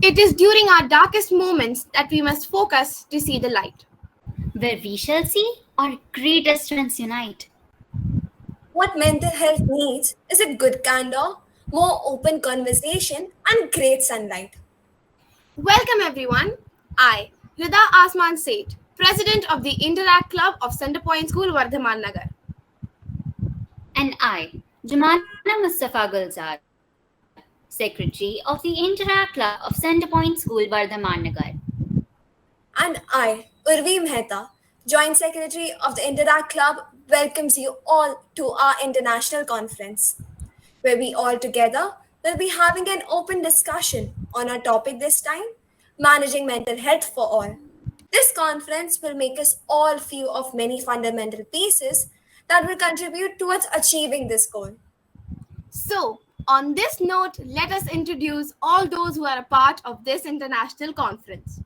It is during our darkest moments that we must focus to see the light. where we shall see our greatest strengths unite. What mental health needs is a good candor, more open conversation, and great sunlight. Welcome everyone. I, Rida Asman Seth, President of the Interact Club of Centerpoint School, Vardhaman Nagar. And I, Jumana Mustafa Gulzar, Secretary of the Interact Club of Centerpoint School, Vardhaman Nagar. And I, Urvi Mehta, Joint Secretary of the Interact Club, welcomes you all to our international conference, where we all together will be having an open discussion on our topic this time, managing mental health for all. This conference will make us all feel of many fundamental pieces that will contribute towards achieving this goal. So, on this note, let us introduce all those who are a part of this international conference.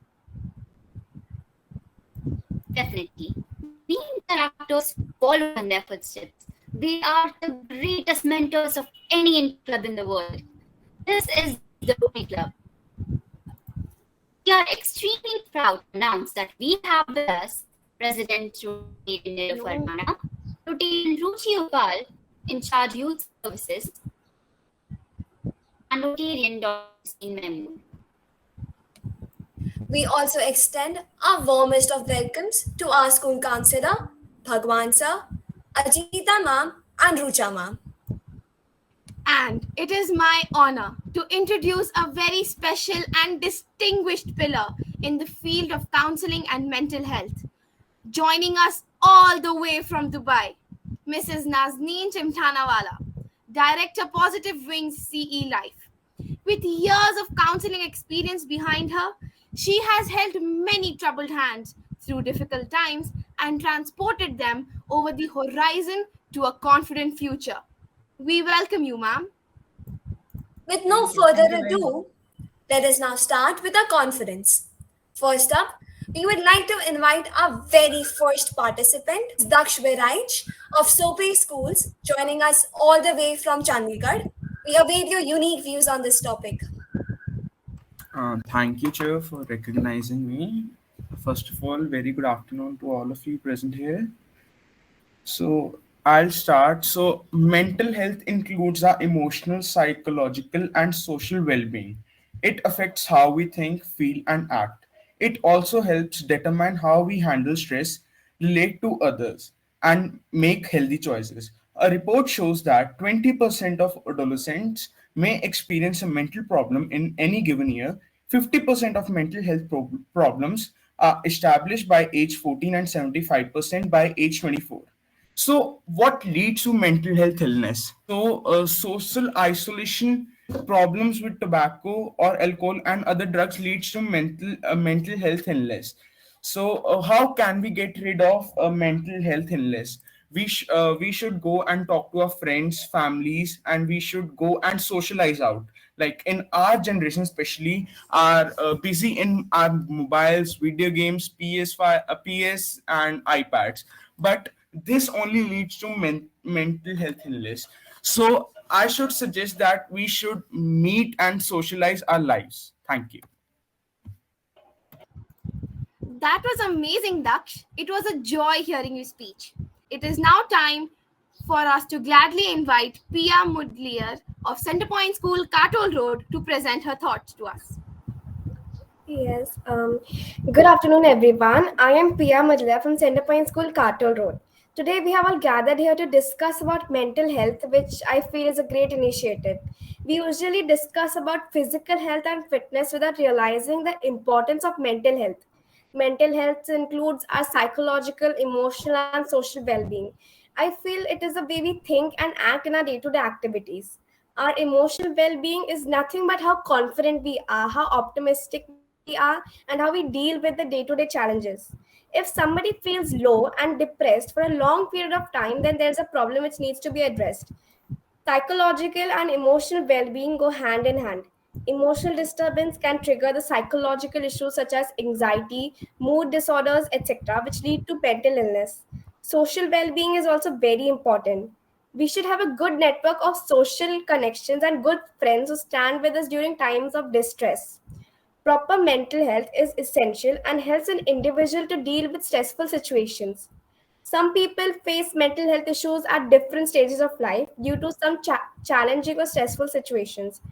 Definitely. We interactors follow in their footsteps. They are the greatest mentors of any club in the world. This is the Rotary Club. We are extremely proud to announce that we have with us President Rotarian Nilu Farmana, Rotarian Ruchi Upal, in charge Youth Services, and Rotarian Dr. Yasin Mahmood. We also extend our warmest of welcomes to our school counsellor, Bhagwan sir, Ajita ma'am, and Rucha ma'am. And it is my honor to introduce a very special and distinguished pillar in the field of counseling and mental health. Joining us all the way from Dubai, Mrs.Naznin Chimthanawala, Director Positive Wings CE Life. With years of counseling experience behind her, she has held many troubled hands through difficult times and transported them over the horizon to a confident future. We welcome you, ma'am. With no further ado, let us now start with our conference. First up, we would like to invite our very first participant, Daksh Viraj of Sopri Schools, joining us all the way from Chandigarh. We await your unique views on this topic. Thank you, Chair, for recognizing me. First of all, very good afternoon to all of you present here. So, I'll start. So, mental health includes our emotional, psychological, and social well being. It affects how we think, feel, and act. It also helps determine how we handle stress, relate to others, and make healthy choices. A report shows that 20% of adolescents may experience a mental problem in any given year. 50% of mental health problems are established by age 14 and 75% by age 24. So, what leads to mental health illness? So, social isolation, problems with tobacco or alcohol and other drugs leads to mental health illness. So, how can we get rid of mental health illness? We should go and talk to our friends, families, and we should go and socialize out. Like in our generation, especially, are busy in our mobiles, video games, PS5, PS, and iPads. But this only leads to mental health illness. So I should suggest that we should meet and socialize our lives. Thank you. That was amazing, Daksh. It was a joy hearing your speech. It is now time for us to gladly invite Pia Mudliar of Centerpoint School, Katol Road, to present her thoughts to us. Yes. Good afternoon, everyone. I am Pia Madhya from Centerpoint School, Cartol Road. Today, we have all gathered here to discuss about mental health, which I feel is a great initiative. We usually discuss about physical health and fitness without realizing the importance of mental health. Mental health includes our psychological, emotional, and social well-being. I feel it is the way we think and act in our day-to-day activities. Our emotional well-being is nothing but how confident we are, how optimistic we are, and how we deal with the day-to-day challenges. If somebody feels low and depressed for a long period of time, then there's a problem which needs to be addressed. Psychological and emotional well-being go hand in hand. Emotional disturbance can trigger the psychological issues such as anxiety, mood disorders, etc., which lead to mental illness. Social well-being is also very important. We should have a good network of social connections and good friends who stand with us during times of distress. Proper mental health is essential and helps an individual to deal with stressful situations. Some people face mental health issues at different stages of life due to some challenging or stressful situations.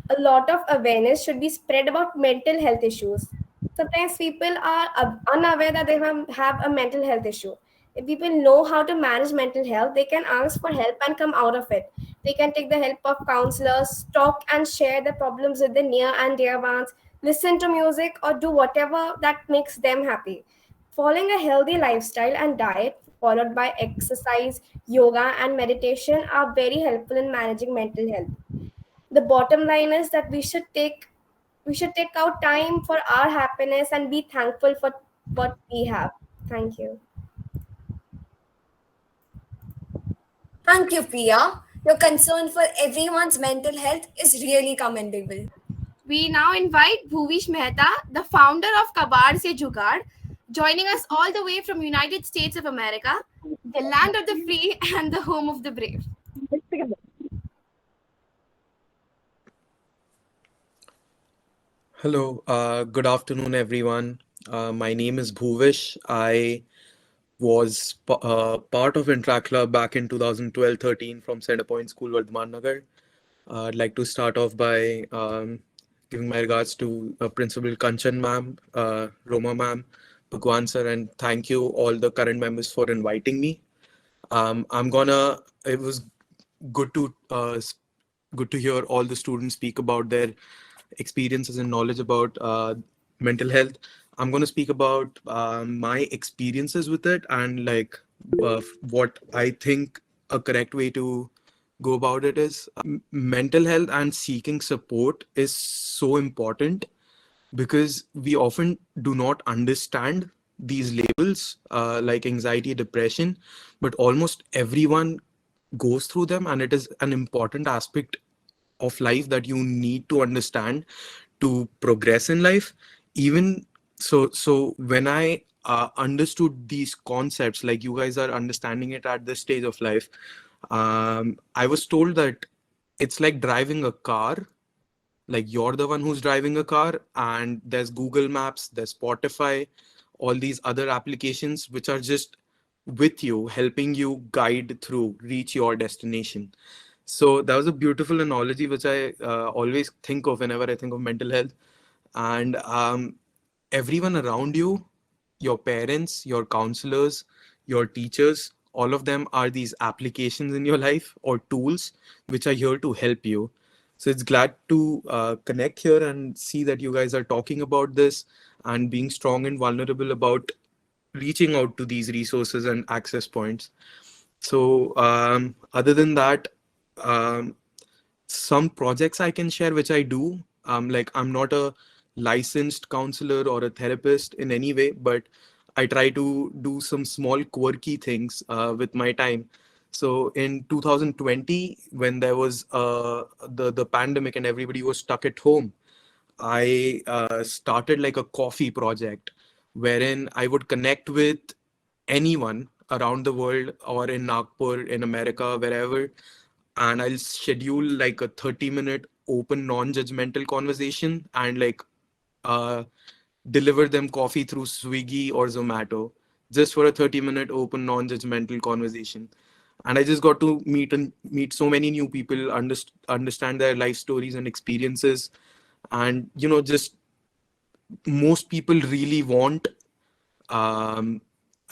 A lot of awareness should be spread about mental health issues. Sometimes people are unaware that they have a mental health issue. If people know how to manage mental health, they can ask for help and come out of it. They can take the help of counselors, talk and share their problems with the near and dear ones, listen to music, or do whatever that makes them happy. Following a healthy lifestyle and diet, followed by exercise, yoga, and meditation, are very helpful in managing mental health. The bottom line is that we should take out time for our happiness and be thankful for what we have. Thank you. Thank you, Priya. Your concern for everyone's mental health is really commendable. We now invite Bhuvish Mehta, the founder of Kabar Se Jugaad, joining us all the way from United States of America, the land of the free and the home of the brave. Hello, good afternoon, everyone. My name is Bhuvish. I was part of Intra Club back in 2012-13 from Center Point School, Vardhaman Nagar. I'd like to start off by giving my regards to Principal Kanchan ma'am, Roma ma'am, Bhagwan sir, and thank you all the current members for inviting me. It was good to good to hear all the students speak about their experiences and knowledge about mental health. I'm going to speak about my experiences with it and what I think a correct way to go about it is. Mental health and seeking support is so important because we often do not understand these labels like anxiety, depression, but almost everyone goes through them, and it is an important aspect of life that you need to understand to progress in life. Even so when I understood these concepts like you guys are understanding it at this stage of life, I was told that it's like driving a car. Like you're the one who's driving a car, and there's Google Maps, there's Spotify, all these other applications which are just with you, helping you guide through reach your destination. So that was a beautiful analogy which I always think of whenever I think of mental health. And everyone around you, your parents, your counselors, your teachers, all of them are these applications in your life or tools which are here to help you. So it's glad to connect here and see that you guys are talking about this and being strong and vulnerable about reaching out to these resources and access points. So other than that, um, some projects I can share which I do. Like I'm not a licensed counselor or a therapist in any way, but I try to do some small quirky things with my time. So in 2020, when there was the pandemic and everybody was stuck at home, I started like a coffee project wherein I would connect with anyone around the world or in Nagpur, in America, wherever, and I'll schedule like a 30-minute open, non-judgmental conversation and uh, deliver them coffee through Swiggy or Zomato just for a 30-minute open, non-judgmental conversation. And I just got to meet so many new people, understand their life stories and experiences, and just most people really want um,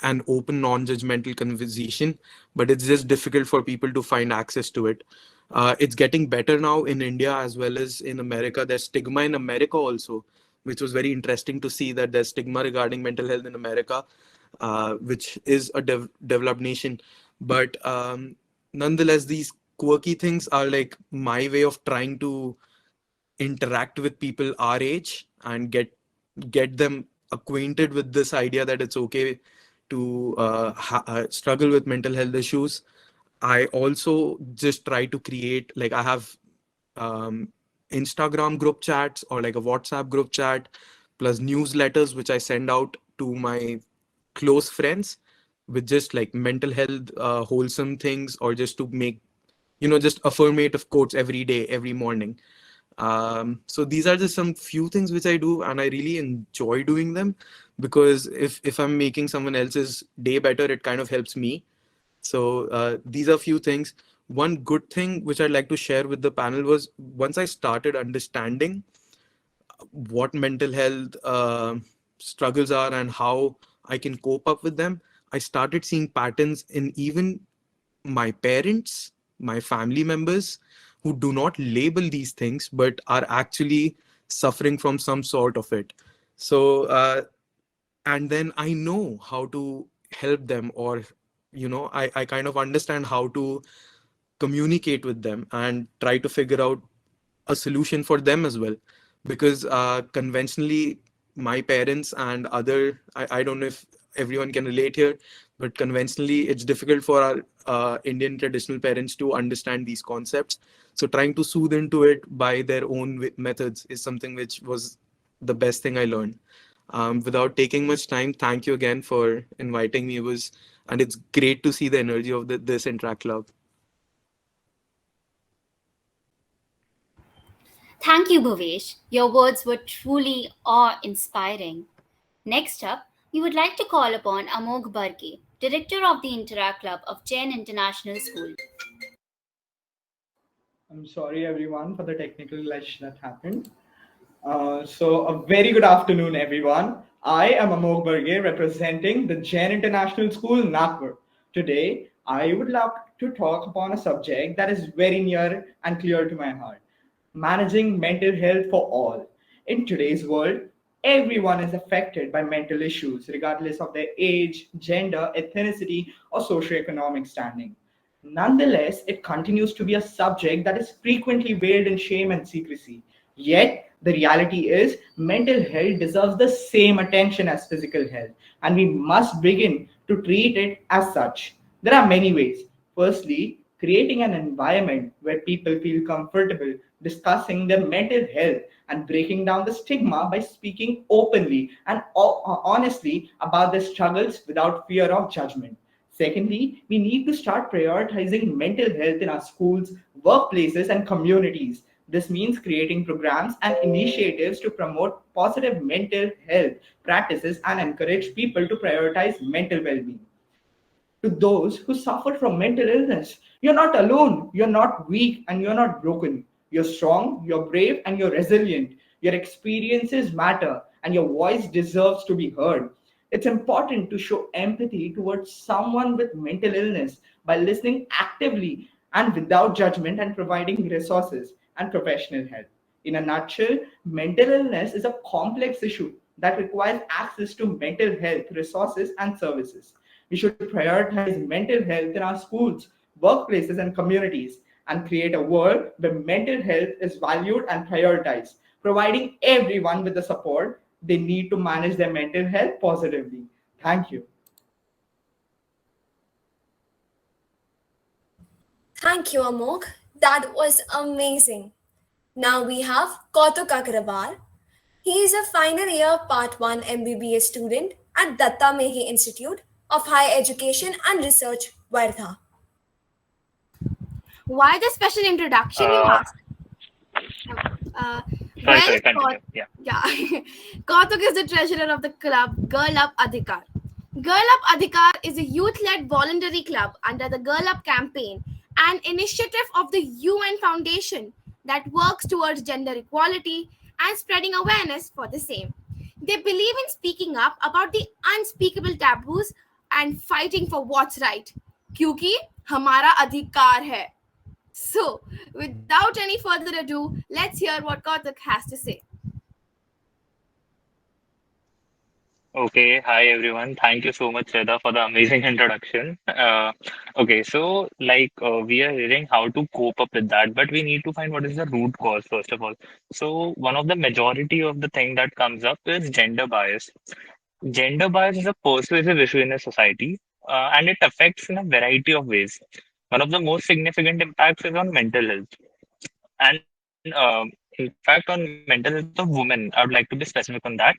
an open, non-judgmental conversation, but it's just difficult for people to find access to it. It's getting better now in India as well as in America. There's stigma in America also, which was very interesting to see that there's stigma regarding mental health in America, which is a developed nation. But nonetheless, these quirky things are like my way of trying to interact with people our age and get them acquainted with this idea that it's okay to struggle with mental health issues. I also just try to create, like I have um, Instagram group chats or like a WhatsApp group chat plus newsletters which I send out to my close friends with just like mental health wholesome things, or just to make just affirmative quotes every day, every morning. So these are just some few things which I do, and I really enjoy doing them, because if I'm making someone else's day better, it kind of helps me. So these are few things. One good thing which I'd like to share with the panel was, once I started understanding what mental health struggles are and how I can cope up with them, I started seeing patterns in even my parents, my family members, who do not label these things but are actually suffering from some sort of it. So, and then I know how to help them, or, I kind of understand how to communicate with them and try to figure out a solution for them as well. Because conventionally, my parents and I don't know if everyone can relate here, but conventionally it's difficult for our Indian traditional parents to understand these concepts. So trying to soothe into it by their own methods is something which was the best thing I learned. Without taking much time, thank you again for inviting me. And it's great to see the energy of this Interact Club. Thank you, Bhavesh. Your words were truly awe-inspiring. Next up, we would like to call upon Amog Barge, Director of the Interact Club of Jain International School. I'm sorry, everyone, for the technical glitch that happened. A very good afternoon, everyone. I am Amog Barge, representing the Jain International School, Nagpur. Today, I would like to talk upon a subject that is very near and clear to my heart: managing mental health for all. In today's world, everyone is affected by mental issues, regardless of their age, gender, ethnicity, or socioeconomic standing. Nonetheless, it continues to be a subject that is frequently veiled in shame and secrecy. Yet, the reality is mental health deserves the same attention as physical health, and we must begin to treat it as such. There are many ways. Firstly, creating an environment where people feel comfortable discussing their mental health and breaking down the stigma by speaking openly and honestly about their struggles without fear of judgment. Secondly, we need to start prioritizing mental health in our schools, workplaces, and communities. This means creating programs and initiatives to promote positive mental health practices and encourage people to prioritize mental well being. To those who suffer from mental illness, you're not alone, you're not weak, and you're not broken. You're strong, you're brave, and you're resilient. Your experiences matter, and your voice deserves to be heard. It's important to show empathy towards someone with mental illness by listening actively and without judgment, and providing resources and professional help. In a nutshell, mental illness is a complex issue that requires access to mental health resources and services. We should prioritize mental health in our schools, workplaces, and communities, and create a world where mental health is valued and prioritized, providing everyone with the support they need to manage their mental health positively. Thank you. Thank you, Amok. That was amazing. Now we have Kautuk Agrawal. He is a final year Part 1 MBBS student at Datta Mehi Institute of Higher Education and Research, Wardha. Why the special introduction, you Uh, ask? Uh, Sorry, well, sorry, continue. Yeah. yeah. Kautuk is the treasurer of the club Girl Up Adhikar. Girl Up Adhikar is a youth-led voluntary club under the Girl Up campaign, an initiative of the UN Foundation that works towards gender equality and spreading awareness for the same. They believe in speaking up about the unspeakable taboos and fighting for what's right. क्योंकि हमारा अधिकार है. So, without any further ado, let's hear what Kautuk has to say. Okay. Hi, everyone. Thank you so much, Seda, for the amazing introduction. Okay, so we are hearing how to cope up with that, but we need to find what is the root cause, first of all. So one of the majority of the thing that comes up is gender bias. Gender bias is a pervasive issue in a society, and it affects in a variety of ways. One of the most significant impacts is on mental health. And in fact, on mental health of women, I would like to be specific on that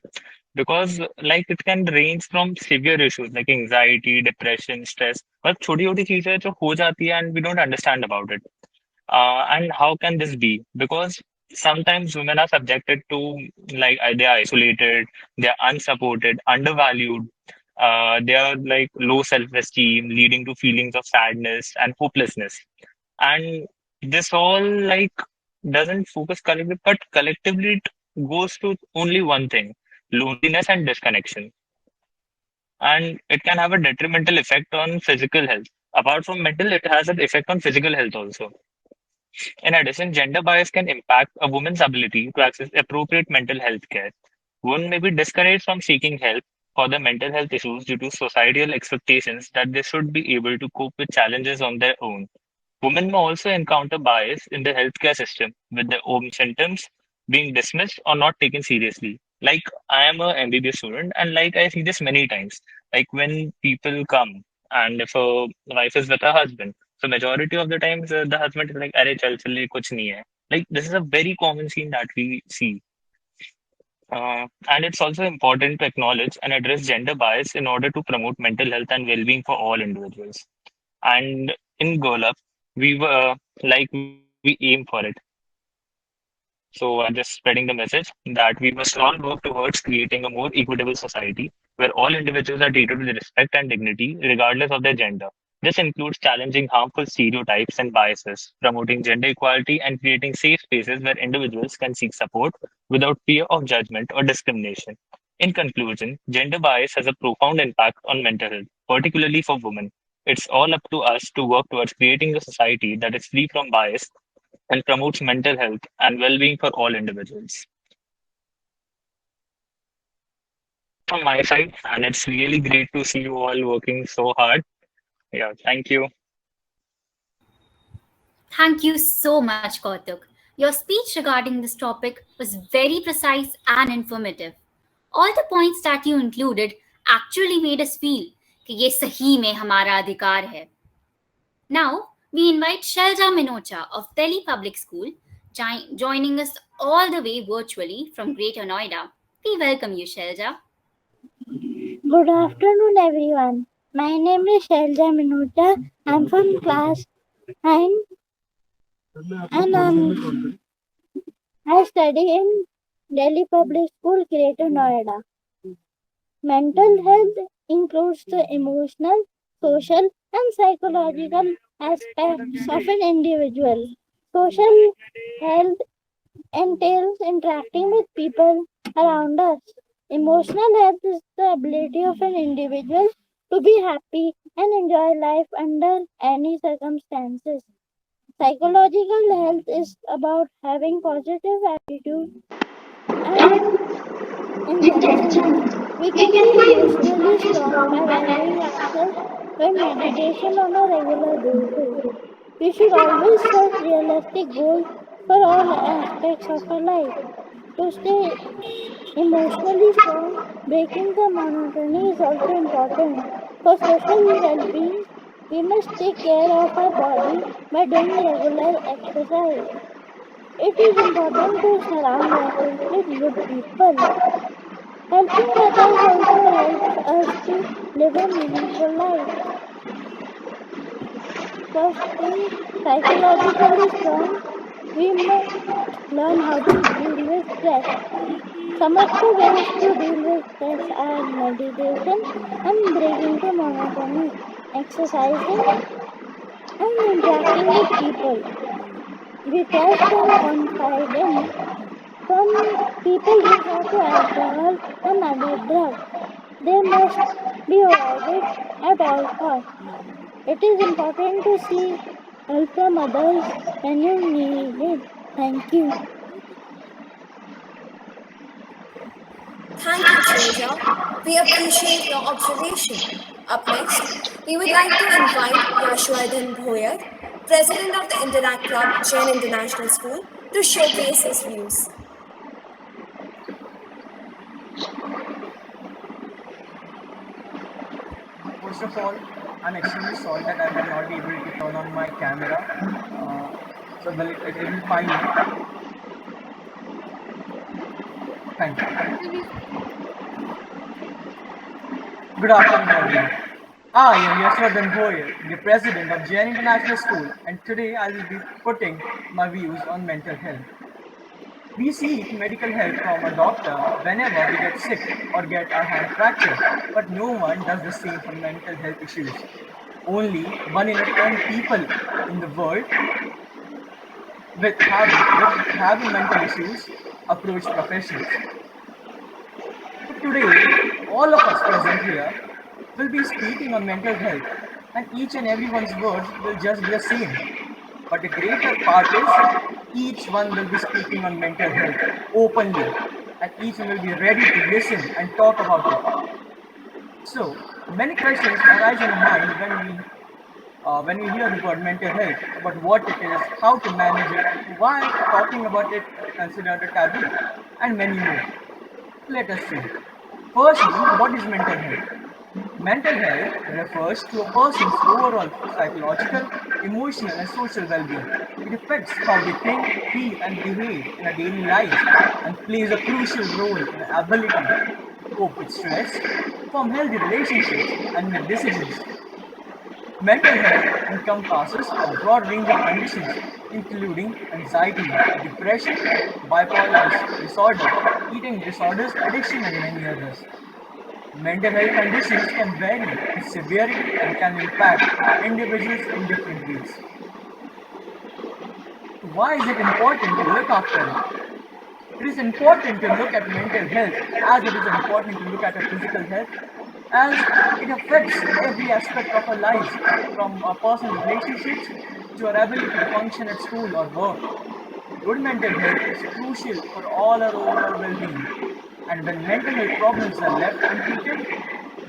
because it can range from severe issues like anxiety, depression, stress, but छोटी छोटी चीजें जो हो जाती है and we don't understand about it. And how can this be? Because sometimes women are subjected to, like, they're isolated, they're unsupported, undervalued, they are like low self-esteem, leading to feelings of sadness and hopelessness. And this all like doesn't focus collectively, but collectively it goes to only one thing: loneliness and disconnection. And it can have a detrimental effect on physical health. Apart from mental, it has an effect on physical health also. In addition, gender bias can impact a woman's ability to access appropriate mental health care. Women may be discouraged from seeking help for their mental health issues due to societal expectations that they should be able to cope with challenges on their own. Women may also encounter bias in the healthcare system, with their own symptoms being dismissed or not taken seriously. Like, I am a MBBS student, and like I see this many times. Like when people come, and if a wife is with her husband, so majority of the times the husband is like, "Arey chal chal ye kuch nahi hai." Like this is a very common scene that we see. And it's also important to acknowledge and address gender bias in order to promote mental health and well-being for all individuals. And in GoLab, we were we aim for it. So I'm just spreading the message that we must all work towards creating a more equitable society where all individuals are treated with respect and dignity, regardless of their gender. This includes challenging harmful stereotypes and biases, promoting gender equality, and creating safe spaces where individuals can seek support without fear of judgment or discrimination. In conclusion, gender bias has a profound impact on mental health, particularly for women. It's all up to us to work towards creating a society that is free from bias and promotes mental health and well-being for all individuals. That's it from my side, and it's really great to see you all working so hard. Yeah, thank you. Thank you so much, Kautuk. Your speech regarding this topic was very precise and informative. All the points that you included actually made us feel कि ये सही में हमारा अधिकार है. Now, we invite Shelja Minocha of Delhi Public School, joining us all the way virtually from Greater Noida. We welcome you, Shelja. Good afternoon, everyone. My name is Shelja Minuta. I'm from class 9 and I study in Delhi Public School, Greater Noida. Mental health includes the emotional, social, and psychological aspects of an individual. Social health entails interacting with people around us. Emotional health is the ability of an individual to be happy and enjoy life under any circumstances. Psychological health is about having positive attitude and intentions. We can be emotionally strong by valuing ourselves by meditation on a regular basis. We should always set realistic goals for all aspects of our life. To stay emotionally strong, breaking the monotony is also important. For social well-being, we must take care of our body by doing regular exercise. It is important to surround ourselves with good people. Helping others also helps us to live a meaningful life. For staying psychologically strong, we must learn how to deal with stress. Some of the ways to deal with stress are meditation and breaking the monotony, exercising, and interacting with people we trust and confide in. Some people resort to alcohol and other drugs. They must be avoided at all costs. It is important to seek help from others when you need it. Thank you. Thank you, Shelja. We appreciate your observation. Up next, we would like to invite Yashwardhan Bhoyar, President of the Interact Club, Jain International School, to showcase his views. First of all, I'm extremely sorry that I will not be able to turn on my camera. So it will find me. Thank you. Good afternoon, everyone. I am Yashwardhan Bhoyar, the president of Jain International School, and today I will be putting my views on mental health. We seek medical help from a doctor whenever we get sick or get our hand fractured, but no one does the same for mental health issues. Only 1 in 10 people in the world with having mental issues approach professionals. So today, all of us present here will be speaking on mental health, and each and everyone's words will just be the same. But the greater part is each one will be speaking on mental health openly, and each one will be ready to listen and talk about it. So many questions arise in our mind when we hear the word mental health, about what it is, how to manage it, why talking about it considered a taboo, and many more. Let us see. Firstly, what is mental health? Mental health refers to a person's overall psychological, emotional, and social well-being. It affects how they think, feel, and behave in our daily lives and plays a crucial role in our ability to cope with stress, form healthy relationships, and make decisions. Mental health encompasses a broad range of conditions, including anxiety, depression, bipolar disorder, eating disorders, addiction, and many others. Mental health conditions can vary in severity and can impact individuals in different ways. Why is it important to look after it? It is important to look at mental health as it is important to look at our physical health, as it affects every aspect of our lives, from our personal relationships to our ability to function at school or work. Good mental health is crucial for all our overall well-being, and when mental health problems are left untreated,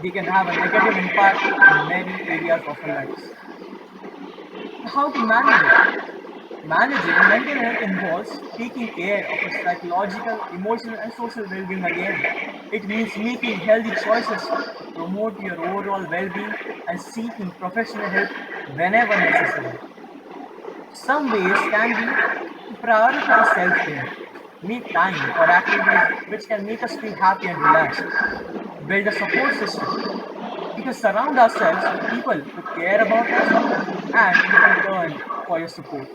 they can have a negative impact in many areas of our lives. How to manage it? Managing mental health involves taking care of our psychological, emotional, and social well-being again. It means making healthy choices to promote your overall well-being and seeking professional help whenever necessary. Some ways can be to prioritize self-care, make time for activities which can make us feel happy and relaxed, build a support system. We can surround ourselves with people who care about us and who can turn for your support.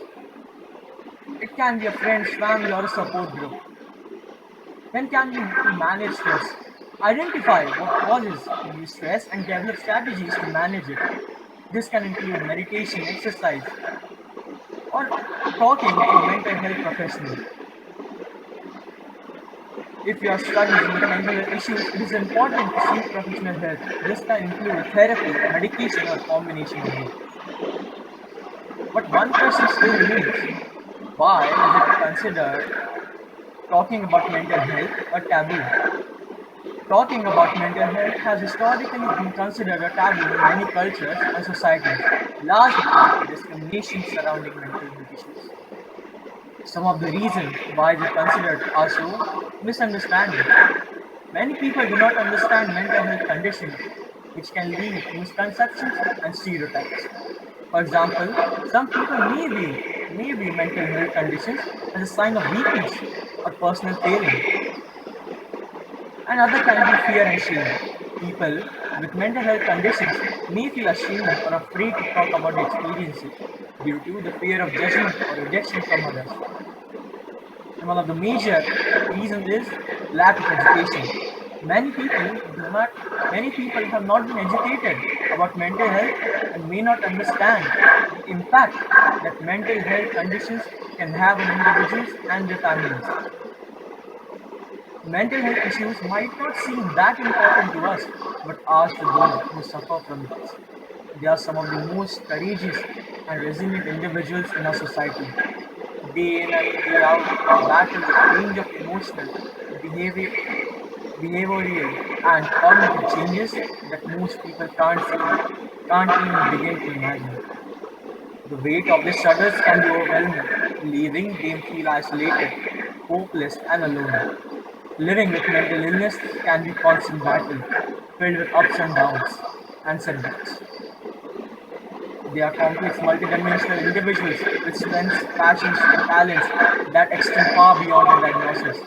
It can be a friend's family or a support group. Then can be to manage stress. Identify what causes you stress and develop strategies to manage it. This can include meditation, exercise, or talking to a mental health professional. If you are struggling with mental health issues, it is important to seek professional help. This can include therapy, medication, or a combination of both. But one question still remains: why is it considered talking about mental health a taboo? Talking about mental health has historically been considered a taboo in many cultures and societies, largely due to discrimination surrounding mental health issues. Some of the reasons why it is considered are so misunderstanding. Many people do not understand mental health conditions, which can lead to misconceptions and stereotypes. For example, some people may view mental health conditions as a sign of weakness or personal failing. Another can be fear and shame. People with mental health conditions may feel ashamed or afraid to talk about their experiences due to the fear of judgment or rejection from others. And one of the major reasons is lack of education. Many people do not Many people have not been educated about mental health and may not understand the impact that mental health conditions can have on individuals and their families. Mental health issues might not seem that important to us, but ask to those who suffer from it. They are some of the most courageous and resilient individuals in our society. Day in and day out, they battle with a range of emotional, behavior, behavioral, and cognitive changes that most people can't even begin to imagine. The weight of these struggles can be overwhelming, leaving them feel isolated, hopeless, and alone. Living with mental illness can be a constant battle, filled with ups and downs and setbacks. They are complex, multidimensional individuals with strengths, passions, and talents that extend far beyond their diagnosis.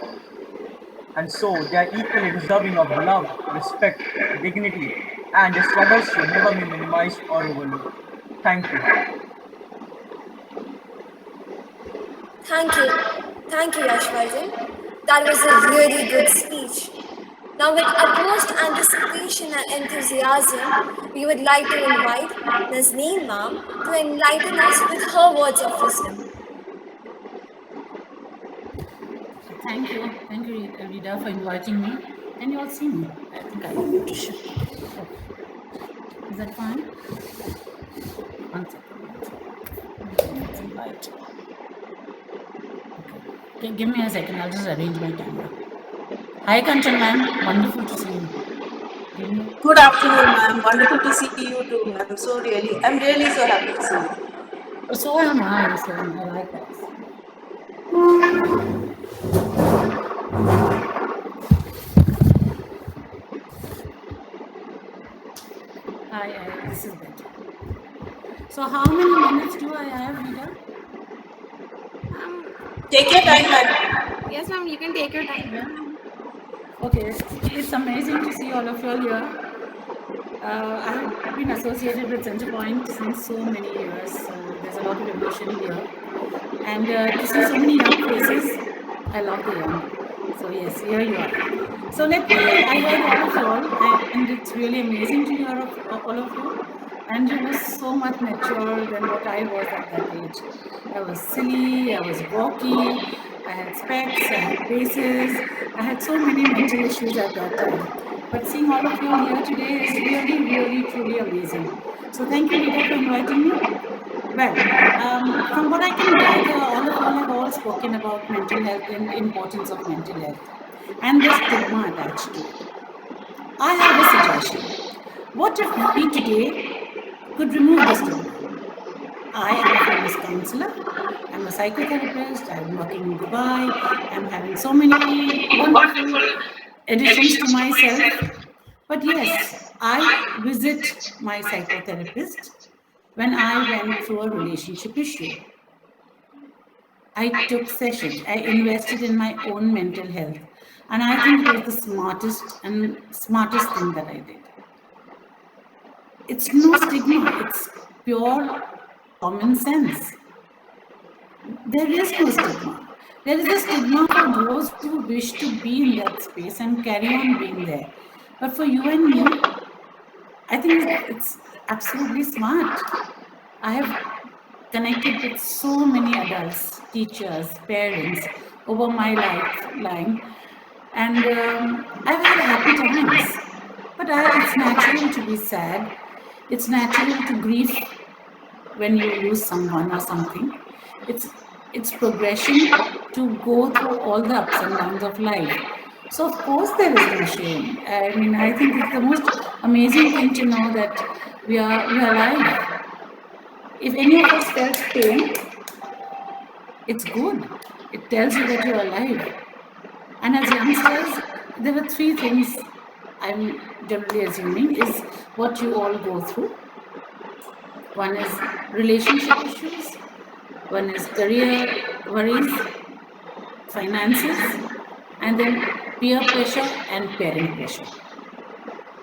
And so they are equally deserving of love, respect, dignity, and their struggles should never be minimized or overlooked. Thank you. Thank you. Thank you, Yashvardhan. That was a really good speech. Now, with utmost anticipation and enthusiasm, we would like to invite Nazneen ma'am to enlighten us with her words of wisdom. Thank you. Thank you, Rita, for inviting me. Can you all see me? I think I need to shift. Oh, is that fine? One second. Let's invite. Okay, give me a second. I'll just arrange my camera. Hi, Kanchan ma'am. Wonderful to see you. Good afternoon, ma'am. Wonderful to see you too, ma'am. I'm really so happy to see you. So am I. So am I. Likewise. This is better. So how many minutes do I have, Rita? Take your time, ma'am. Yes, ma'am, you can take your time. Okay, it's amazing to see all of you all here. I have been associated with Centrepoint since so many years, so there's a lot of emotion here. And to see so many young faces, I love the young. So yes, here you are. So let me highlight all of you all, and it's really amazing to hear of all of you. And you were so much mature than what I was at that age. I was silly, I was gawky, I had specs, I had braces, I had so many mental issues at that time. But seeing all of you all here today is really, really, truly amazing. So thank you, Rita, for inviting me. Well, from what I can gather, all of you all have all spoken about mental health and the importance of mental health and the stigma attached to it. I have a suggestion. What if we today could remove the stigma? I am a famous counsellor, I'm a psychotherapist, I'm working in Dubai, I'm having so many wonderful additions to myself. But yes, I visit my psychotherapist when I went through a relationship issue. I took sessions, I invested in my own mental health, and I think it was the smartest thing that I did. It's no stigma, it's pure common sense. There is no stigma. There is a stigma for those who wish to be in that space and carry on being there. But for you and me, I think it's absolutely smart. I have connected with so many adults, teachers, parents over my lifeline, and I've had happy times. But it's natural to be sad. It's natural to grieve when you lose someone or something. It's progression to go through all the ups and downs of life. So of course there is no shame. I mean, I think it's the most amazing thing to know that we are alive. If any of us felt pain, it's good. It tells you that you're alive. And as youngsters, there were three things I'm generally assuming is what you all go through. One is relationship issues, one is career worries, finances, and then peer pressure and parent pressure.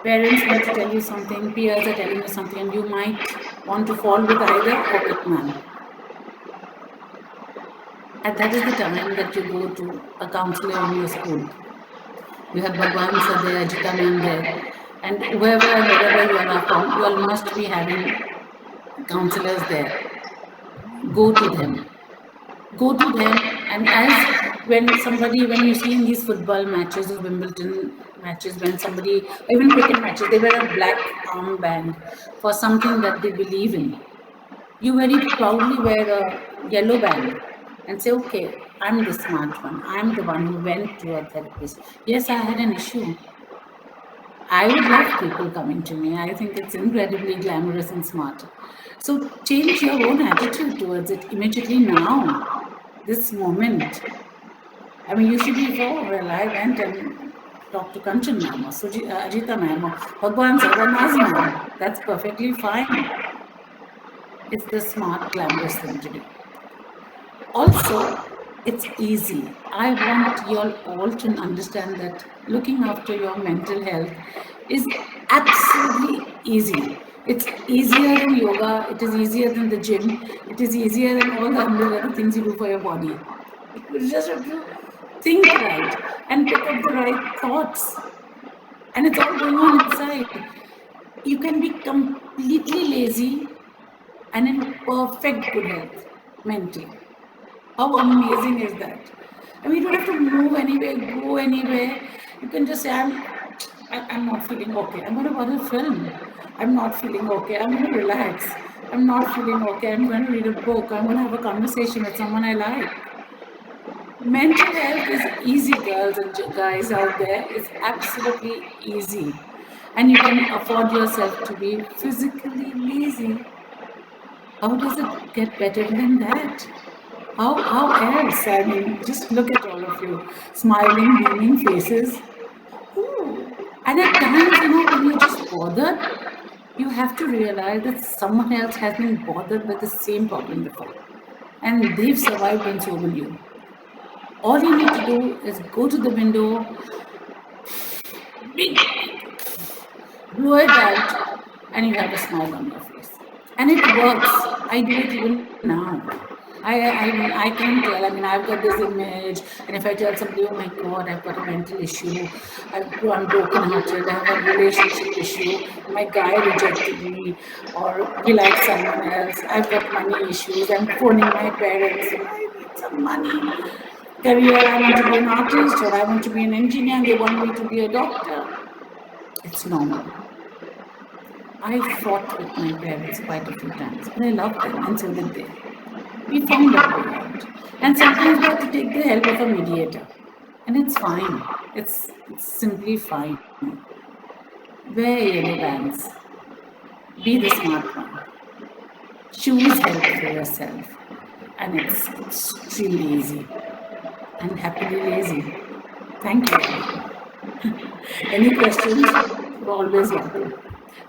Parents want to tell you something, peers are telling you something, and you might want to fall with either or with none. And that is the time that you go to a counselor in your school. You have Bhagwan sir there, Ajita ma'am there, and whoever and wherever you are from, you all must be having counselors there. Go to them. Go to them, and as when you see in these football matches or Wimbledon matches, when somebody, even cricket matches, they wear a black armband for something that they believe in. You very proudly wear a yellow band and say, okay, I'm the smart one. I'm the one who went to a therapist. Yes, I had an issue. I would love people coming to me. I think it's incredibly glamorous and smart. So change your own attitude towards it immediately now, this moment. I mean, you should be, oh, well, I went and talked to Kanchan ma'am or Ajita ma'am or Bhagwan sir or Naz ma'am. That's perfectly fine. It's the smart, glamorous thing to do. Also, it's easy. I want you all to understand that looking after your mental health is absolutely easy. It's easier than yoga, it is easier than the gym, it is easier than all the other things you do for your body. You just have to think right and pick up the right thoughts. And it's all going on inside. You can be completely lazy and in perfect good health mentally. How amazing is that? I mean, you don't have to move anywhere, go anywhere. You can just say, I'm not feeling okay. I'm going to watch a film. I'm not feeling okay. I'm going to relax. I'm not feeling okay. I'm going to read a book. I'm going to have a conversation with someone I like. Mental health is easy, girls and guys out there. It's absolutely easy. And you can afford yourself to be physically lazy. How does it get better than that? How else? I mean, just look at all of you, smiling, beaming faces. Ooh. And at times, when you're just bothered, you have to realize that someone else has been bothered with the same problem before. And they've survived, and so will you. All you need to do is go to the window, blow it out, and you have a smile on your face. And it works. I do it even now. I can't tell. I mean, I've got this image, and if I tell somebody, oh my God, I've got a mental issue, I'm broken-hearted, I have a relationship issue, my guy rejected me, or he likes someone else, I've got money issues, I'm phoning my parents, I need some money. Career, I want to be an artist, or I want to be an engineer, and they want me to be a doctor. It's normal. I fought with my parents quite a few times, but I loved them, and so did they. We found our way out. And sometimes we have to take the help of a mediator. And it's fine. It's simply fine. Wear yellow bands. Be the smart one. Choose help for yourself. And it's extremely easy. And happily lazy. Thank you. Any questions? You're always welcome.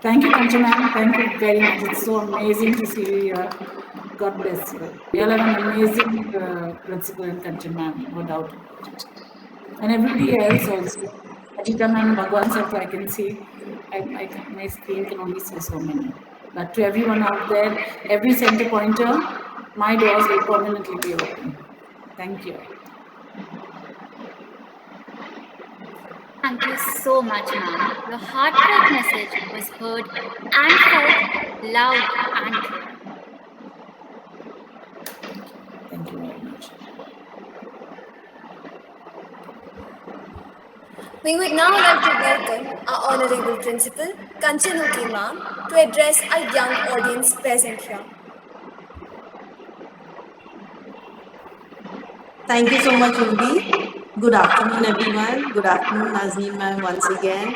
Thank you, Kancha ma'am. Thank you very much. It's so amazing to see you here. God bless you. You all have an amazing principal in Kancha ma'am, no doubt about it. And everybody else also. Ajita ma'am, Bhagwan sir, I can see. My screen can only see so many. But to everyone out there, every center pointer, my doors will permanently be open. Thank you. Thank you so much, ma'am. Your heartfelt message was heard and felt loud and clear. Thank you very much. We would now like to welcome our Honorable Principal, Kanchanuki Ma'am, to address our young audience present here. Thank you so much, Ruby. Good afternoon, everyone. Good afternoon, Naznin ma'am, once again.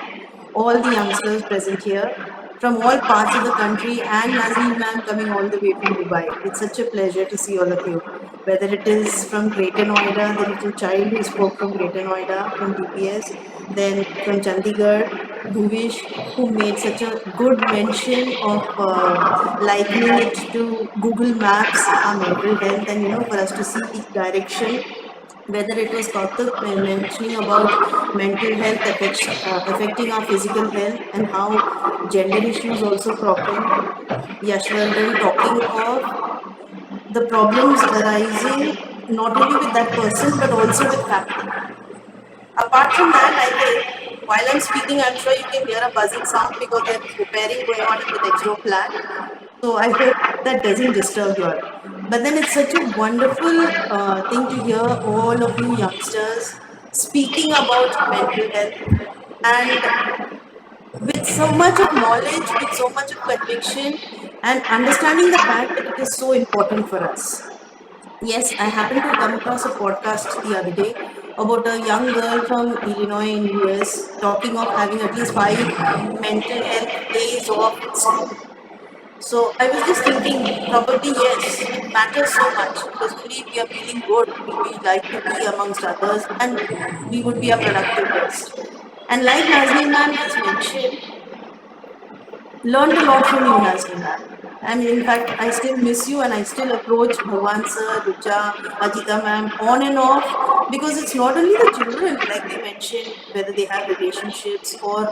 All the youngsters present here from all parts of the country, and Naznin ma'am coming all the way from Dubai. It's such a pleasure to see all of you. Whether it is from Greater Noida, the little child who spoke from Greater Noida, from DPS, then from Chandigarh, Bhuvish, who made such a good mention of likening it to Google Maps, our mental health, and for us to see the direction. Whether it was Kautuk mentioning about mental health affecting our physical health and how gender issues also crop in. Yashwandan talking of the problems arising not only with that person but also with family. Apart from that, I think while I'm speaking, I'm sure you can hear a buzzing sound because there's repairing going on in the next door flat. So I hope that doesn't disturb you all. But then it's such a wonderful thing to hear all of you youngsters speaking about mental health and with so much of knowledge, with so much of conviction and understanding the fact that it is so important for us. Yes, I happened to come across a podcast the other day about a young girl from Illinois in US talking of having at least 5 mental health days off in school. So I was just thinking, probably yes, it matters so much because only if we are feeling good will we like to be amongst others and we would be a productive guest. And like Naznin ma'am has mentioned, learned a lot from you, Naznin ma'am. I mean, in fact, I still miss you and I still approach Bhagwan sir, Rucha, Ajita ma'am on and off because it's not only the children, like they mentioned, whether they have relationships or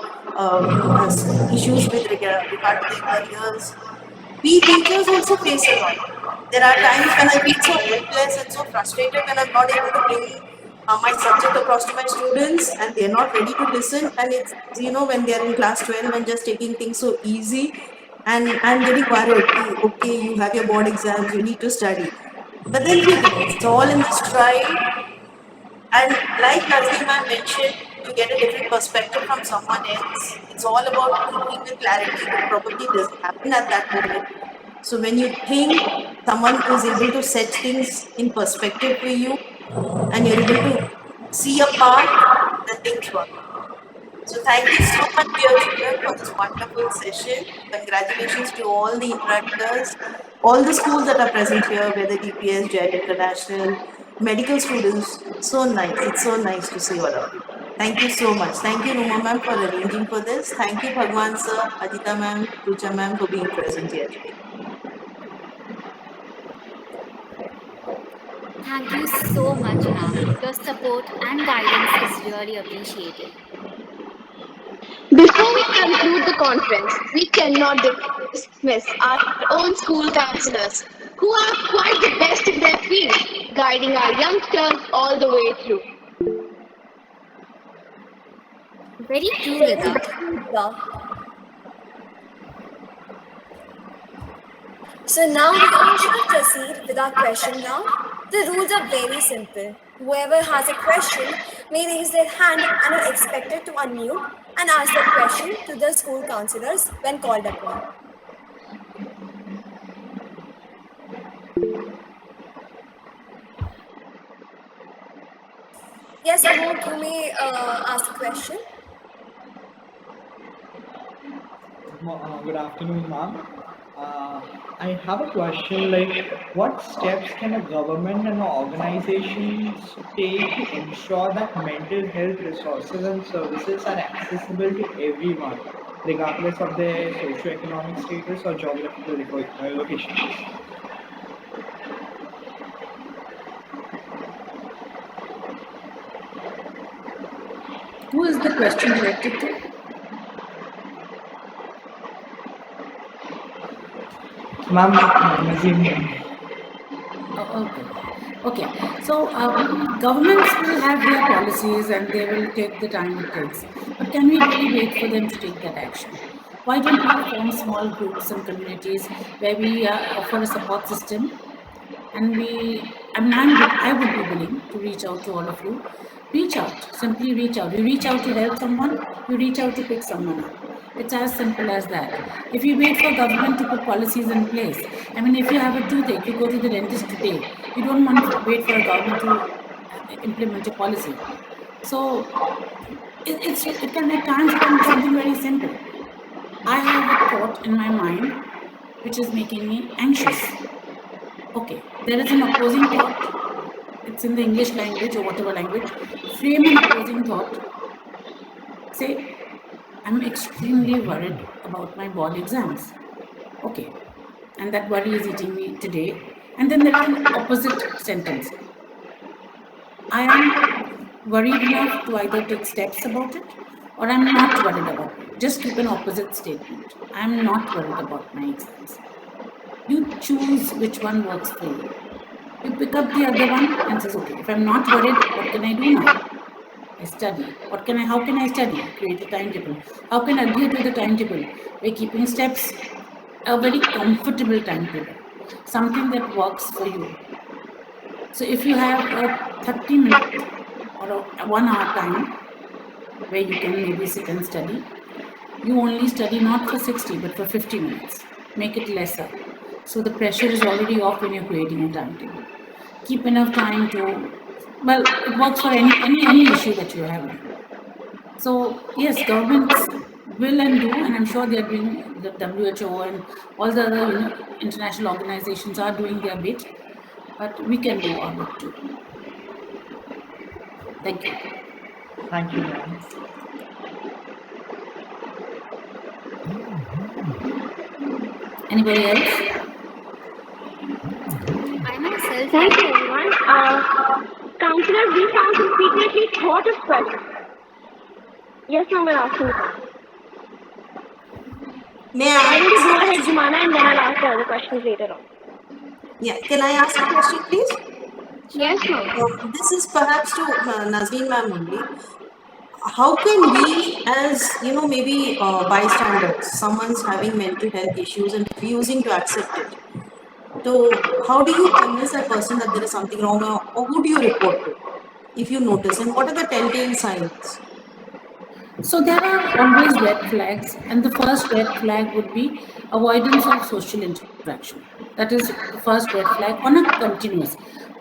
issues with regard to their careers. We teachers also face a lot. There are times when I feel so helpless and so frustrated when I'm not able to bring my subject across to my students and they're not ready to listen. And it's, when they're in class 12 and just taking things so easy, and I'm getting worried. Okay, you have your board exams, you need to study. But then it's all in the stride. And like Nazima mentioned, you get a different perspective from someone else. It's all about thinking with clarity that probably doesn't happen at that moment. So when you think someone is able to set things in perspective for you and you're able to see a path, then things work. So thank you so much, dear children, for this wonderful session. Congratulations to all the interactors, all the schools that are present here, whether DPS, JET International, medical students. So nice. It's so nice to see all of you. Thank you so much. Thank you, Ruma ma'am, for arranging for this. Thank you, Bhagwan sir, Ajita ma'am, Rucha ma'am, for being present here today. Thank you so much, ma'am. Your support and guidance is really appreciated. Before we conclude the conference, we cannot dismiss our own school counselors, who are quite the best in their field, guiding our youngsters all the way through. Very true, Rita. So now we all shall proceed with our question round. The rules are very simple. Whoever has a question may raise their hand and are expected to unmute and ask the question to the school counselors when called upon. Yes, Amok, you may ask a question. Good afternoon, ma'am. I have a question like, what steps can a government and organizations take to ensure that mental health resources and services are accessible to everyone, regardless of their socioeconomic status or geographical locations? Who is the question directed to? Ma'am, Nazim. Okay. So governments will have their policies and they will take the time it takes. But can we really wait for them to take that action? Why don't we form small groups and communities where we offer a support system? And I would be willing to reach out to all of you. Reach out, simply reach out. You reach out to help someone, you reach out to pick someone up. It's as simple as that. If you wait for government to put policies in place, if you have a toothache, you go to the dentist today. You don't want to wait for a government to implement a policy. So it can at times become something very simple. I have a thought in my mind which is making me anxious. Okay, there is an opposing thought. It's in the English language or whatever language. Frame an opposing thought. Say, I'm extremely worried about my board exams. Okay, and that worry is eating me today. And then there is an opposite sentence. I am worried enough to either take steps about it or I'm not worried about it. Just keep an opposite statement. I'm not worried about my exams. You choose which one works for you. You pick up the other one and says, okay, if I'm not worried, what can I do now? I study. How can I study? Create a timetable. How can I adhere to the timetable? By keeping steps, a very comfortable timetable, something that works for you. So if you have a 30-minute or a 1 hour time where you can maybe sit and study, you only study not for 60 but for 50 minutes. Make it lesser. So the pressure is already off when you're creating a timetable. Keep enough time to, it works for any issue that you're having. So yes, governments will and do, and I'm sure they're doing, the WHO and all the other international organizations are doing their bit, but we can do our bit too. Thank you. Thank you, ma'am. Anybody else? I myself. Thank you, everyone. Counselor, we found some secretly thought of questions. Yes, ma'am, we're asking you. May I Go ahead, Jumana, and then I'll ask the other questions later on. Yeah, can I ask a question, please? Yes, ma'am. This is perhaps to Nazreen ma'am only. How can we, as maybe bystanders, someone's having mental health issues and refusing to accept it? So, how do you convince that person that there is something wrong, or who do you report to if you notice? And what are the telltale signs? So there are always red flags, and the first red flag would be avoidance of social interaction. That is the first red flag on a continuous.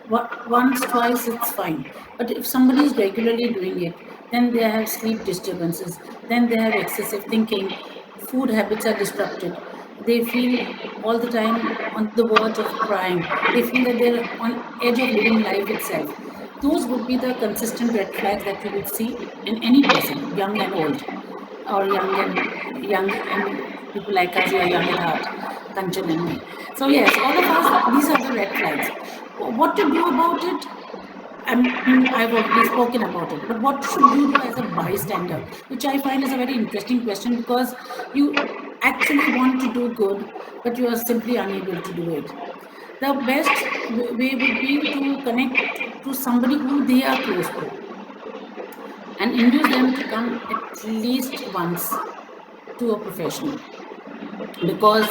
Once, twice, it's fine. But if somebody is regularly doing it, then they have sleep disturbances, then they have excessive thinking, food habits are disrupted. They feel all the time on the verge of crying. They feel that they're on edge of living life itself. Those would be the consistent red flags that you would see in any person, young and old, or young and people like us who are young at heart, Kanchan and me. So yes, all of us, these are the red flags. What to do about it? I mean, I've already spoken about it, but what should you do as a bystander? Which I find is a very interesting question, because you actually want to do good, but you are simply unable to do it. The best way would be to connect to somebody who they are close to and induce them to come at least once to a professional. Because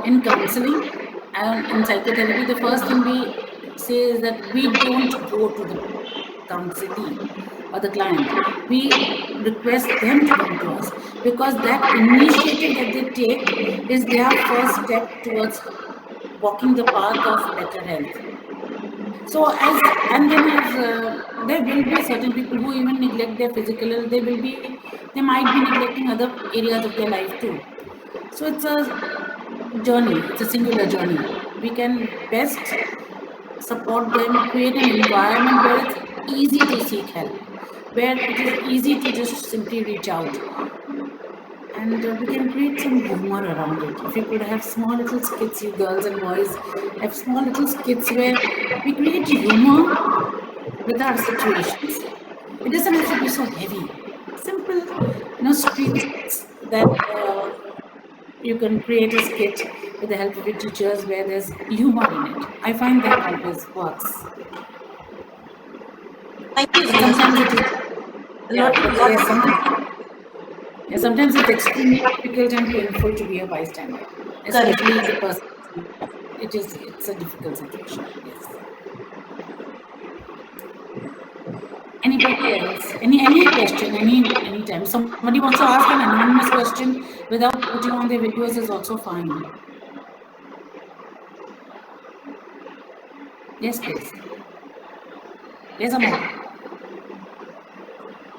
in counseling and in psychotherapy, the first thing we say is that we don't go to the counselee or the client. We request them to come to us, because that initiative that they take is their first step towards walking the path of better health. So as there will be certain people who even neglect their physical health. They might be neglecting other areas of their life too. So it's a journey. It's a singular journey. We can best support them, create an environment where it's easy to seek help, where it is easy to just simply reach out. And we can create some humor around it. If you could have small little skits, you girls and boys have small little skits where we create humor with our situations. It doesn't have to be so heavy. Simple, streets that you can create a skit with the help of your teachers where there's humor in it. I find that always works. Thank you But so much. sometimes it is, A yeah, lot, but lot yes, sometimes it's extremely difficult and painful to be a bystander, correct. especially the person. It's a difficult situation. Yes. Anybody else? Any question? Anytime somebody wants to ask an anonymous question without putting on their videos is also fine. Yes, please. Yes, Amol.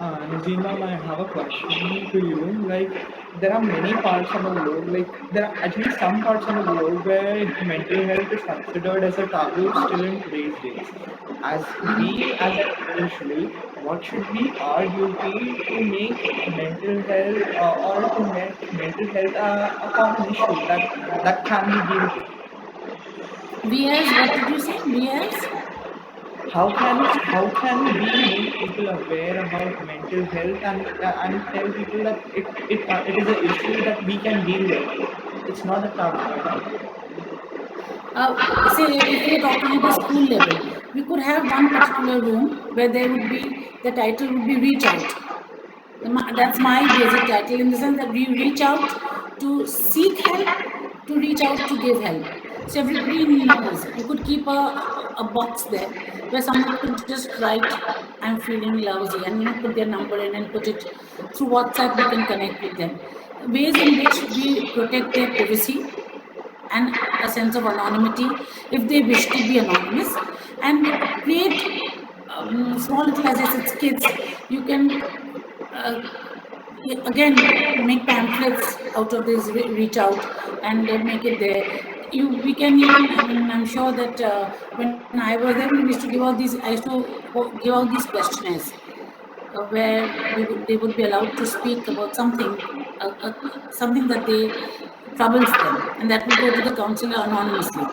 Nazima, I have a question to you. Like, there are many parts of the globe, like, there are actually some parts of the globe where mental health is considered as a taboo still in today's days. As we, as an individual, what should be our duty to make mental health or to make mental health a common issue that can be dealt with? We as, what did you say? We as? How can we make people aware about mental health and tell people that it is an issue that we can deal with. It's not a taboo. Say if we are talking at a school level, we could have one particular room where there would be, the title would be reach out. That's my basic title, in the sense that we reach out to seek help, to reach out to give help. So everybody knows. You could keep a box there where someone could just write, I'm feeling lousy, and put their number in and put it through WhatsApp. We can connect with them. Ways in which we protect their privacy and a sense of anonymity if they wish to be anonymous, and create small little, as I said, skits. You can uh, again make pamphlets out of this, reach out, and make it there. We can even, I mean, I'm sure that when I was there, we used to give out these, I used to give out these questionnaires where they would be allowed to speak about something, something that they troubles them, and that would go to the counselor anonymously.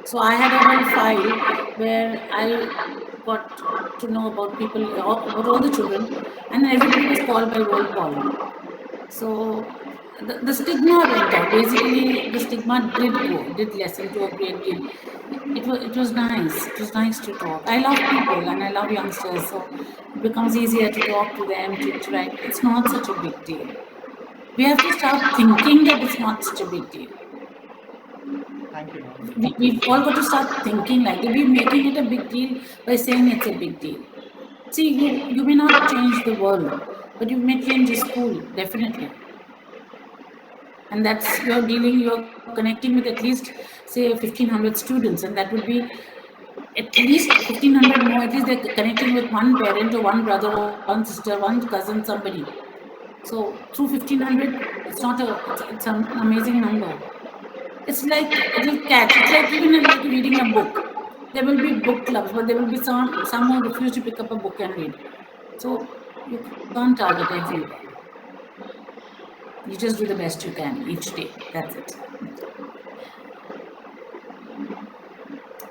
So I had a whole file where I got to know about people, about all the children, and everybody was called by roll call. So the stigma went out. Basically, the stigma did lessen to a great deal. It was nice. It was nice to talk. I love people and I love youngsters, so it becomes easier to talk to them, to interact. It's not such a big deal. We have to start thinking that it's not such a big deal. Thank you, ma'am. We've all got to start thinking like that. We're making it a big deal by saying it's a big deal. See, you may not change the world, but you may change the school, definitely. And that's you're connecting with at least say 1,500 students, and that would be at least 1,500 more. At least they're connecting with one parent or one brother or one sister, one cousin, somebody. So through 1,500, it's an amazing number. It's like it'll catch. It's like even like reading a book. There will be book clubs, but there will be some who refuse to pick up a book and read. So you can't target everyone. You just do the best you can each day. That's it.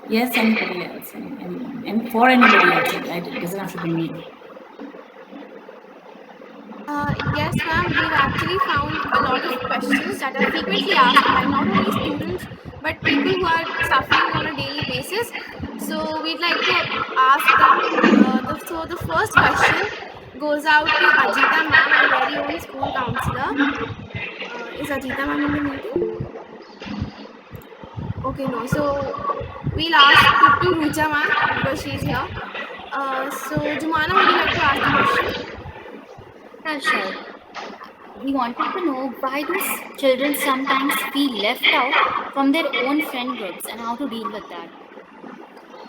Yes, anybody else, and for anybody else, it doesn't have to be me. Yes, ma'am. We've actually found a lot of questions that are frequently asked by not only students but people who are suffering on a daily basis. So we'd like to ask them. So the first question goes out to Ajita ma'am, our very own school counselor. Is Ajita ma'am in the meeting? Okay, no. So we'll ask it to Rucha ma'am because she's here. So Jumana, would you like to ask the question? Yeah, sure. We wanted to know why do children sometimes feel left out from their own friend groups and how to deal with that.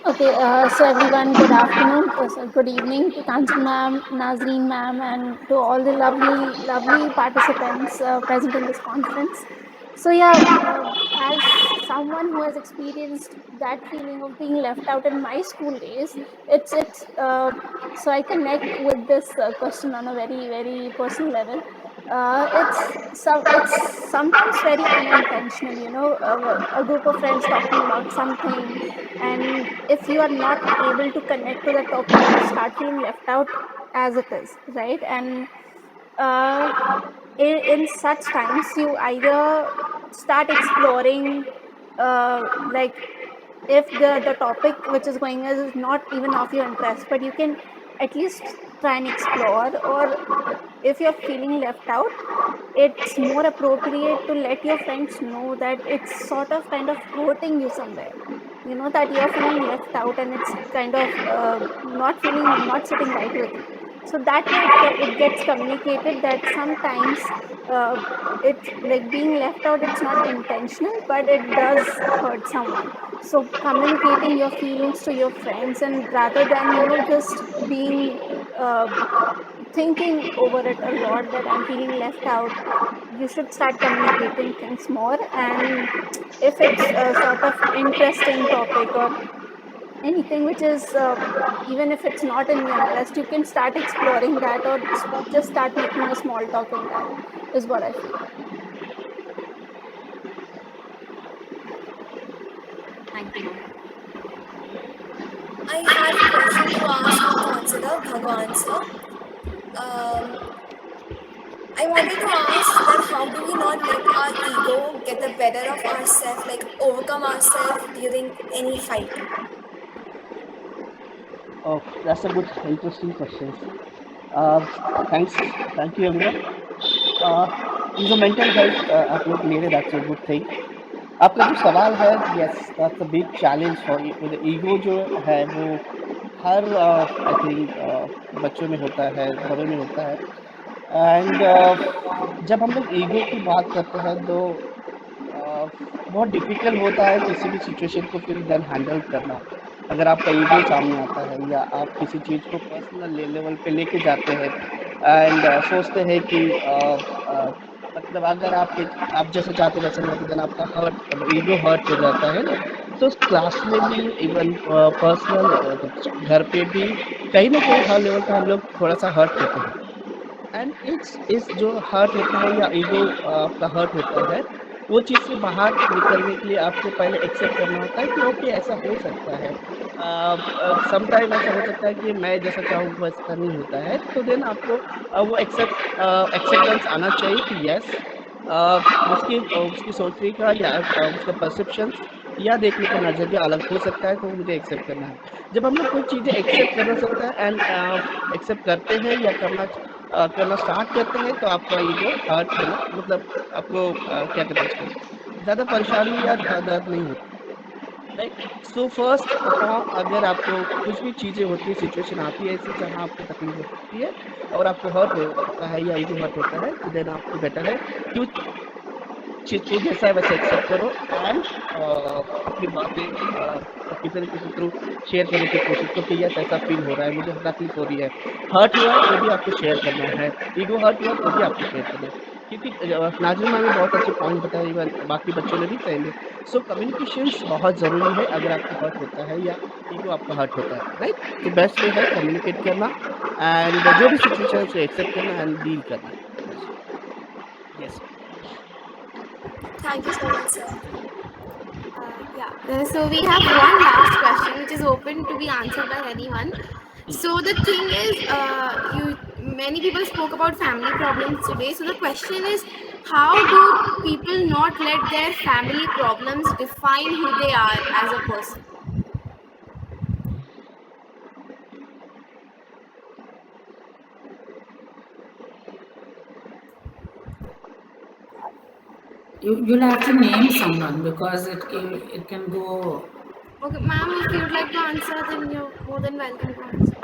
Okay, so everyone, good afternoon, good evening to Kanchan ma'am, Nazreen ma'am, and to all the lovely participants present in this conference. So yeah, as someone who has experienced that feeling of being left out in my school days, it's so I connect with this question on a very personal level. It's sometimes very unintentional, a group of friends talking about something, and if you are not able to connect to the topic, you start feeling left out as it is, right? And uh, in such times you either start exploring, like if the topic which is going is not even of your interest, but you can at least try and explore. Or if you're feeling left out, it's more appropriate to let your friends know that it's sort of kind of hurting you somewhere, that you're feeling left out, and it's kind of not sitting right with you. So that way it gets communicated that sometimes it's like being left out, it's not intentional, but it does hurt someone. So communicating your feelings to your friends, and rather than just being uh, thinking over it a lot that I'm feeling left out, you should start communicating things more. And if it's a sort of interesting topic or anything which is even if it's not in your interest, you can start exploring that, or just start making a small talk in that, is what I feel. Thank you, ma'am. I have a question to ask our counselor, Bhagwan sir. I wanted to ask that how do we not let our ego get the better of ourselves, like overcome ourselves during any fight? Oh, that's a good, interesting question. Uh, thanks, thank you everyone. Uh, जो mental health आप लोग ले रहे, that's a good thing. आपका जो सवाल है, yes, that's a big challenge for the ego जो है वो हर आई थिंक बच्चों में होता है, बड़ों में होता है. एंड जब हम लोग ईगो की बात करते हैं तो बहुत डिफिकल्ट होता है किसी भी सिचुएशन को फिर देन हैंडल करना. अगर आपका ईगो सामने आता है या आप किसी चीज़ को पर्सनल लेवल पे लेके जाते हैं एंड सोचते हैं कि मतलब अगर आप जैसे चाहते वैसे नहीं होते, देन आपका हर्ट ईगो हर्ट हो जाता है ना. तो क्लास में भी इवन पर्सनल घर पे भी कहीं ना कहीं हर लेवल पे हम लोग थोड़ा सा हर्ट होते हैं. एंड इस जो हर्ट होता है या ईगो आपका हर्ट होता है, वो चीज़ से बाहर निकलने के लिए आपको पहले एक्सेप्ट करना होता है कि ओके ऐसा हो सकता है. सम टाइम ऐसा हो सकता है कि मैं जैसा चाहूँ वैसा नहीं होता है, तो देन आपको वो एक्सेप्टेंस आना चाहिए कि यस उसकी सोचने का या उसका परसेप्शंस या देखने का नज़रिया अलग हो सकता है, तो मुझे एक्सेप्ट करना है। जब हम लोग कोई चीज़ें एक्सेप्ट करना सकता है एंड एक्सेप्ट करते हैं या करना स्टार्ट करते हैं, तो आपका ईगो हर्ट होना मतलब आपको क्या कहते हैं उसको, ज़्यादा परेशानी या दर्द नहीं होता, राइट। सो फर्स्ट अपॉन अगर आपको कुछ भी चीज़ें होती है, सिचुएशन आती है ऐसी जहाँ आपको तकलीफ होती है और आपको हर्ट होता है या ईगो हर्ट होता है, तो देन आपको बेटर है कि उस चीज़ को जैसा है वैसे एक्सेप्ट करो एंड अपनी बातें किसी न किसी थ्रू शेयर करने की कोशिश करो कि यस ऐसा फील हो रहा है, मुझे तकलीफ हो रही है, हर्ट हुआ है तो भी आपको शेयर करना है, ईगो हर्ट हुआ तो भी आपको शेयर करना है। क्योंकि नाज़रीन मैम ने बहुत अच्छे पॉइंट बताए, इवन बाकी बच्चों ने भी सेम है। सो कम्युनिकेशंस बहुत ज़रूरी है अगर आपको हर्ट होता है या ईगो आपका हर्ट होता है, राइट। तो बेस्ट वे है कम्युनिकेट करना एंड जो भी सिचुएशन है उसे एक्सेप्ट करना एंड डील करना। Yes. Thank you so much, sir. Yeah. So we have one last question, which is open to be answered by anyone. So the thing is, you many people spoke about family problems today. So the question is, how do people not let their family problems define who they are as a person? You'll have to name someone because it can go. Okay, ma'am, if you would like to answer, then you're more than welcome to answer.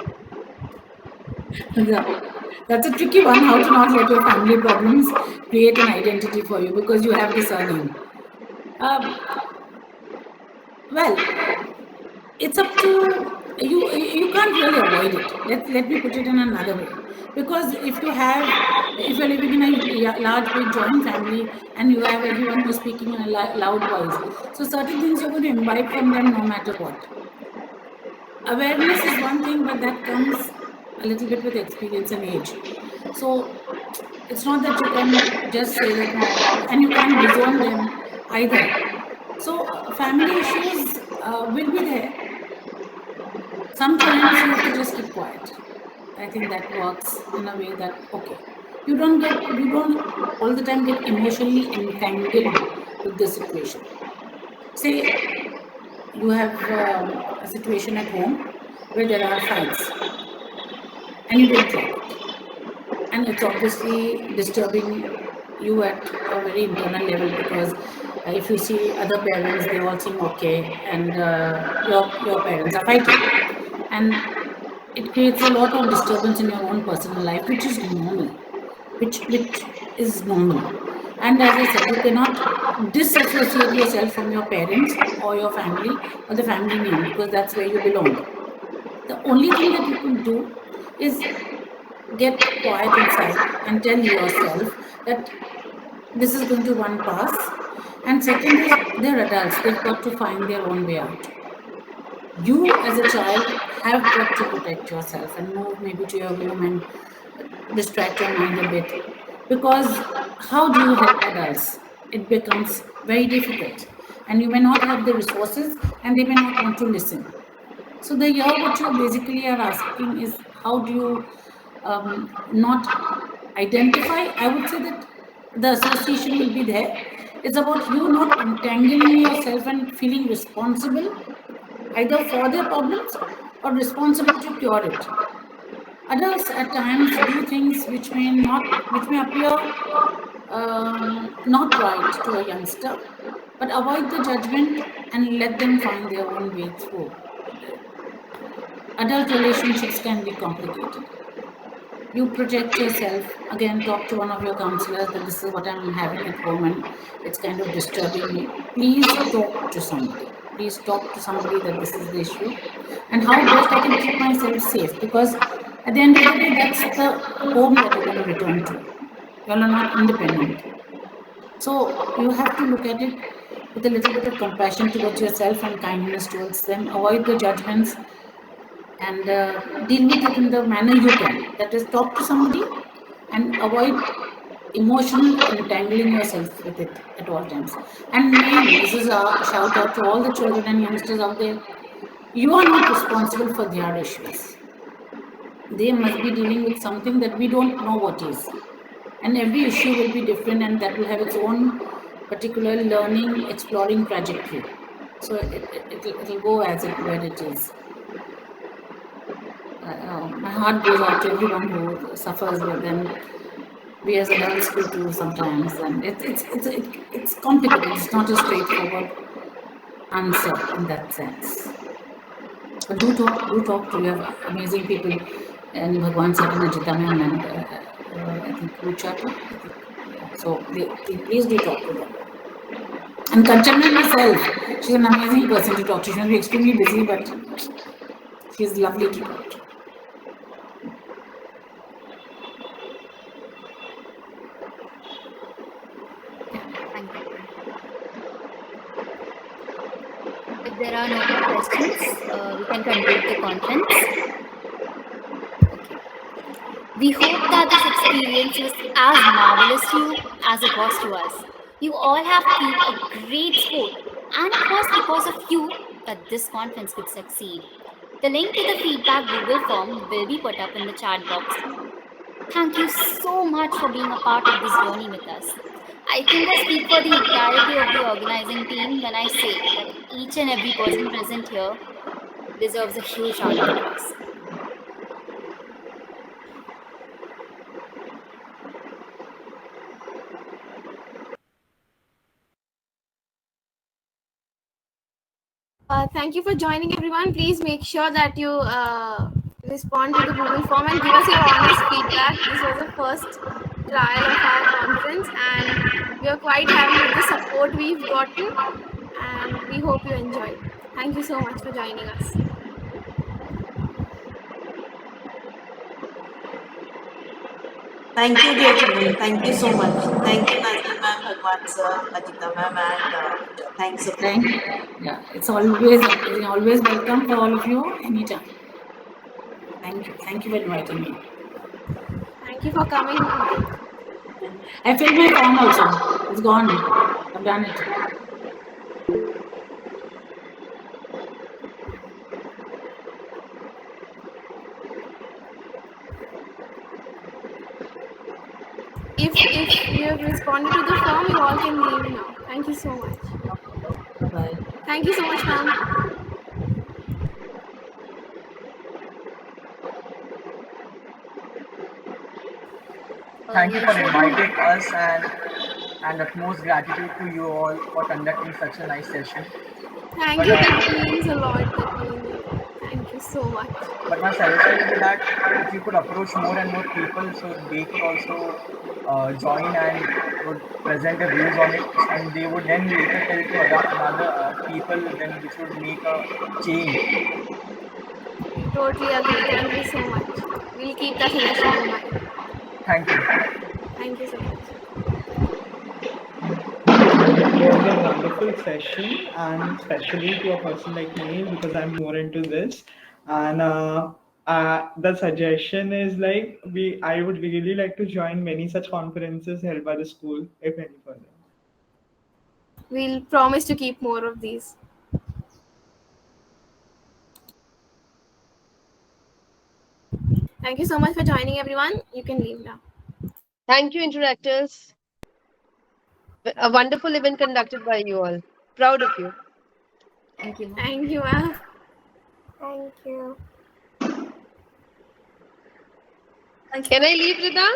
Yeah. That's a tricky one. How to not let your family problems create an identity for you because you have the surname. Um, well, it's up to you. You can't really avoid it. Let me put it in another way. Because if you're living in a large big joint family and you have everyone who's speaking in a loud voice, so certain things you're going to imbibe from them no matter what. Awareness is one thing, but that comes a little bit with experience and age. So it's not that you can just say that no, and you can't disown them either. So family issues will be there. Sometimes you have to just keep quiet. I think that works in a way that okay, you don't all the time get emotionally entangled with the situation. Say you have a situation at home where there are fights and you don't like it, and it's obviously disturbing you at a very internal level because if you see other parents, they all seem okay, and your parents are fighting, and it creates a lot of disturbance in your own personal life, which is normal, which is normal. And as I said, you cannot disassociate yourself from your parents or your family or the family name because that's where you belong. The only thing that you can do is get quiet inside and tell yourself that this is going to one pass. And second is they're adults, they've got to find their own way out. You as a child have got to protect yourself and move maybe to your room and distract your mind a bit, because how do you help adults? It becomes very difficult and you may not have the resources and they may not want to listen. So the year what you basically are asking is how do you not identify? I would say that the association will be there. It's about you not entangling yourself and feeling responsible either for their problems or responsible to cure it. Adults at times do things which may appear not right to a youngster, but avoid the judgment and let them find their own way through. Adult relationships can be complicated. You protect yourself. Again, talk to one of your counselors that this is what I'm having at home and it's kind of disturbing me. Please talk to somebody. Please talk to somebody that this is the issue and how best I can keep myself safe, because at the end of the day, that's the home that you're going to return to. You all are not independent. So you have to look at it with a little bit of compassion towards yourself and kindness towards them. Avoid the judgments and deal with it in the manner you can. That is, talk to somebody and avoid emotional entangling yourself with it at all times. And main, this is a shout out to all the children and youngsters out there. You are not responsible for their issues. They must be dealing with something that we don't know what is. and every issue will be different, and that will have its own particular learning, exploring trajectory. So it'll go as where it is. My heart goes out to everyone who suffers, but then we as adults go through sometimes, and it's complicated. It's not a straightforward answer in that sense. But do talk to your amazing people, and Bhagwan Sir and Ajita ma'am and I think Rucha too. So please do talk to them. And Kanchanna herself, she's an amazing person to talk to. She may be extremely busy, but she's lovely to talk to. Thank you. If there are no more questions, we can conclude the conference. Okay. We hope that this experience was as marvelous to you as it was to us. You all have been a great sport, and it was because of you that this conference could succeed. The link to the feedback Google form will be put up in the chat box. Thank you so much for being a part of this journey with us. I think I speak for the entirety of the organizing team when I say that each and every person present here deserves a huge round of applause. Thank you for joining, everyone. Please make sure that you respond to the Google form and give us your honest feedback. This was the first trial of our conference, and we are quite happy with the support we've gotten, and we hope you enjoyed. Thank you so much for joining us. Thank you, dear children. Thank you so much. Thank you, Naznin ma'am, Bhagwan sir, Ajita ma'am, and thanks a Thank you. Yeah, it's always welcome for all of you anytime. Thank you. Thank you for inviting me. Thank you for coming. I filled my form also. It's gone. I've done it. If you have responded to the form, you all can leave now. Thank you so much. Bye. Thank you so much, ma'am. Thank you for inviting us, and utmost gratitude to you all for conducting such a nice session. Thank you. That means a lot. That means a lot. Thank you so much. But my suggestion will be that if you could approach more and more people so they could also join and would present their views on it, and they would then later tell to another people, then which would make a change. Totally agree. Thank you so much. We'll keep that suggestion in mind. Thank you. Thank you so much. It was a wonderful session, and especially to a person like me because I'm more into this. And the suggestion is like I would really like to join many such conferences held by the school, if any further. We'll promise to keep more of these. Thank you so much for joining, everyone. You can leave now. Thank you, interactors. A wonderful event conducted by you all. Proud of you. Thank you. Thank you, ma'am. Thank you. Can I leave, Rida?